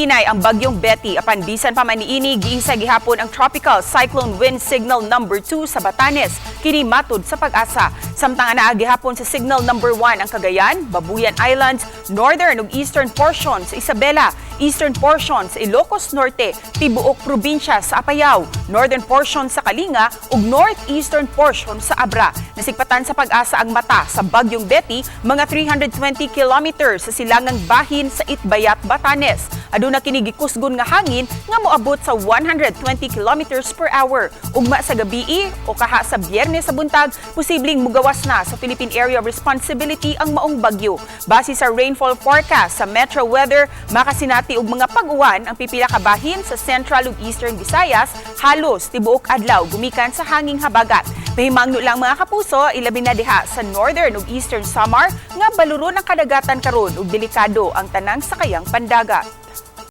Hinay ang Bagyong Betty. Apan bisan pa man niini, giisa gihapon ang Tropical Cyclone Wind Signal number 2 sa Batanes. Kini matod sa PAGASA. Samtang anaa gihapon sa Signal number 1 ang Cagayan, Babuyan Islands, Northern ug Eastern portion sa Isabela, Eastern portion sa Ilocos Norte, tibuok probinsya sa Apayao, Northern portion sa Kalinga ug Northeastern portion sa Abra. Nasigpatan sa PAGASA ang mata sa Bagyong Betty mga 320 kilometers sa silangang bahin sa Itbayat, Batanes. Aduna kini gikusgon nga hangin nga moabot sa 120 kilometers per hour. Ugma sa gabii o kaha sa Biyernes sa buntag, posibleng mugawas na sa Philippine Area of Responsibility ang maong bagyo. Base sa rainfall forecast sa Metro Weather, makasinati og mga pag-uwan ang pipila ka bahin sa Central ug Eastern Visayas, halos tibuok adlaw gumikan sa hanging habagat. Mahimangno lang mga kapuso, ilabi na diha sa Northern ug Eastern Samar nga baluron ang kadagatan karon ug delikado ang tanang sakayang pandagat.